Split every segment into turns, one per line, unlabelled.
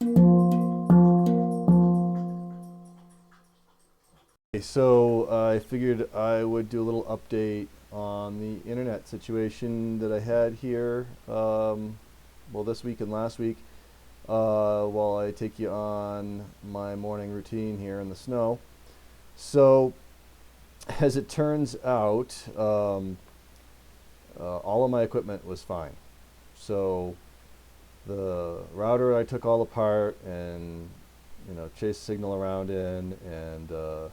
So I figured I would do a little update on the internet situation that I had here, well, this week and last week, while I take you on my morning routine here in the snow. So, as it turns out, all of my equipment was fine. So, the router I took all apart and chased signal around in, and the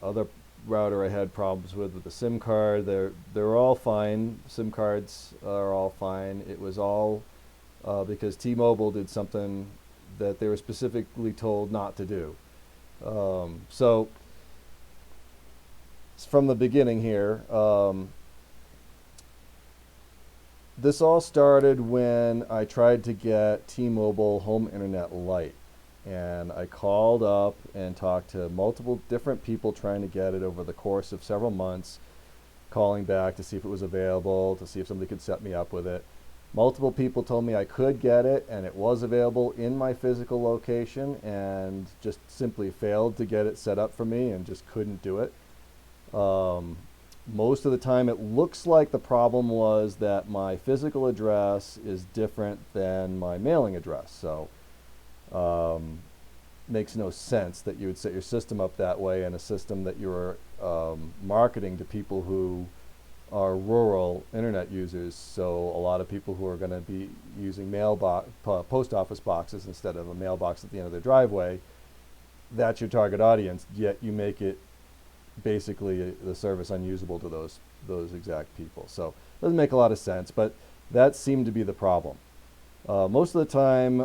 other router I had problems with the SIM card. They're all fine. SIM cards are all fine. It was all because T-Mobile did something that they were specifically told not to do. So from the beginning here, this all started when I tried to get T-Mobile home internet lite. And I called up and talked to multiple different people trying to get it over the course of several months, calling back to see if it was available, to see if somebody could set me up with it. Multiple people told me I could get it and it was available in my physical location, and just simply failed to get it set up for me and just couldn't do it. Most of the time it looks like the problem was that my physical address is different than my mailing address. So makes no sense that you would set your system up that way, in a system that you're marketing to people who are rural internet users. So a lot of people who are going to be using post office boxes instead of a mailbox at the end of their driveway, that's your target audience, yet you make it basically the service unusable to those exact people. So it doesn't make a lot of sense, but that seemed to be the problem. Most of the time,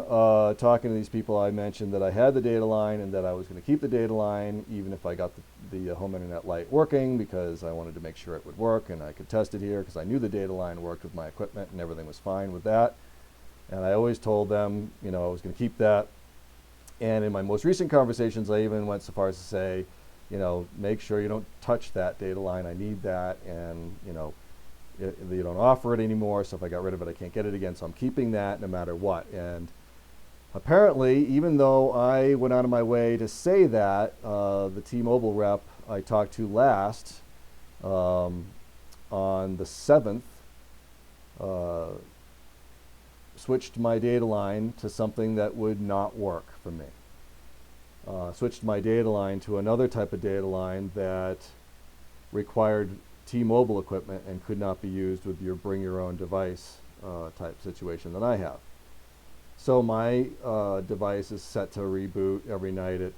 talking to these people, I mentioned that I had the data line and that I was going to keep the data line even if I got the home internet lite working, because I wanted to make sure it would work and I could test it here because I knew the data line worked with my equipment and everything was fine with that. And I always told them, I was going to keep that. And in my most recent conversations, I even went so far as to say, make sure you don't touch that data line. I need that, and they don't offer it anymore, so if I got rid of it, I can't get it again, so I'm keeping that no matter what. And apparently, even though I went out of my way to say that, the T-Mobile rep I talked to last, on the 7th, switched my data line to something that would not work for me. Switched my data line to another type of data line that required T-Mobile equipment and could not be used with your bring your own device type situation that I have. So my device is set to reboot every night at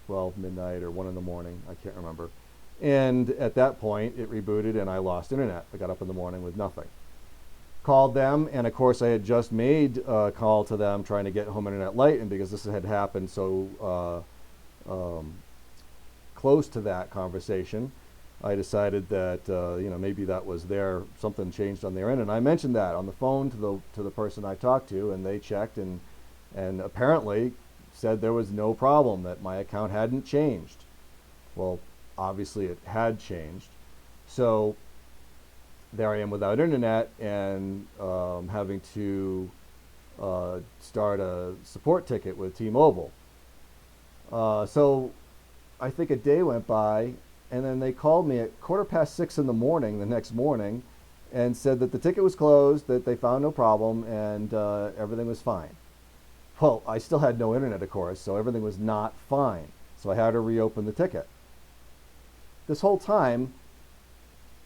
12 midnight or 1 in the morning, I can't remember. And at that point it rebooted and I lost internet. I got up in the morning with nothing. Called them, and of course I had just made a call to them trying to get home internet lite, and because this had happened so close to that conversation, I decided that maybe that was something changed on their end, and I mentioned that on the phone to the person I talked to, and they checked and apparently said there was no problem, that my account hadn't changed. Well, obviously it had changed. So there I am without internet and having to start a support ticket with T-Mobile. So I think a day went by, and then they called me at 6:15 in the morning the next morning and said that the ticket was closed, that they found no problem, and everything was fine. Well, I still had no internet, of course, so everything was not fine. So I had to reopen the ticket. This whole time,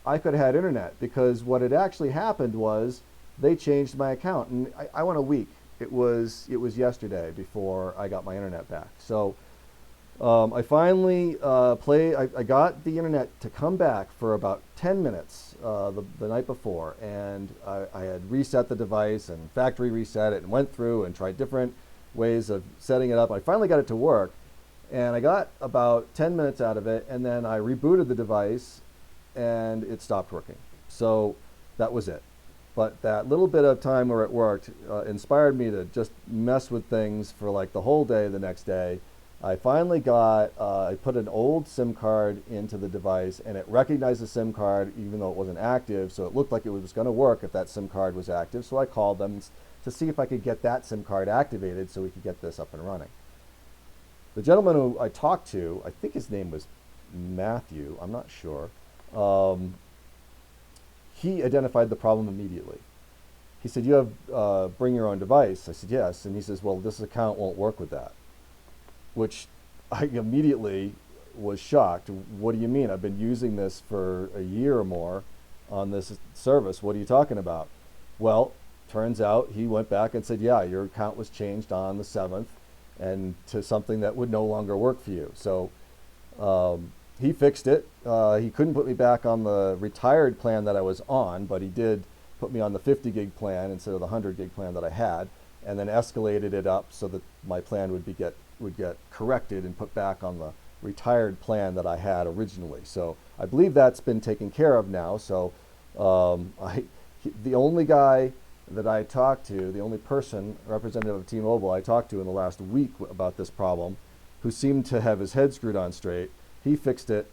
I could have had internet, because what had actually happened was they changed my account, and I went a week. It was yesterday before I got my internet back. So I finally I got the internet to come back for about 10 minutes the night before, and I had reset the device and factory reset it and went through and tried different ways of setting it up. I finally got it to work, and I got about 10 minutes out of it, and then I rebooted the device and it stopped working. So that was it. But that little bit of time where it worked inspired me to just mess with things for like the whole day the next day. I finally I put an old SIM card into the device, and it recognized the SIM card even though it wasn't active, so it looked like it was going to work if that SIM card was active. So I called them to see if I could get that SIM card activated so we could get this up and running. The gentleman who I talked to, I think his name was Matthew, I'm not sure, he identified the problem immediately. He said, you have bring your own device? I said, yes. And he says, well, this account won't work with that, which I immediately was shocked. What do you mean? I've been using this for a year or more on this service. What are you talking about? Well, turns out he went back and said, yeah, your account was changed on the 7th and to something that would no longer work for you. So he fixed it. He couldn't put me back on the retired plan that I was on, but he did put me on the 50 gig plan instead of the 100 gig plan that I had, and then escalated it up so that my plan would get corrected and put back on the retired plan that I had originally. So I believe that's been taken care of now. So the only guy that I talked to, the only person, representative of T-Mobile I talked to in the last week about this problem, who seemed to have his head screwed on straight, he fixed it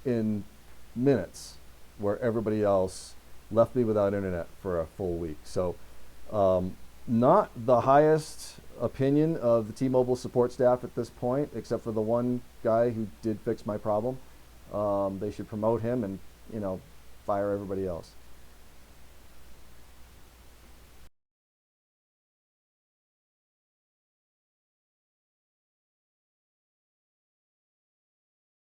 in minutes, where everybody else left me without internet for a full week. So not the highest opinion of the T-Mobile support staff at this point, except for the one guy who did fix my problem. They should promote him and, fire everybody else.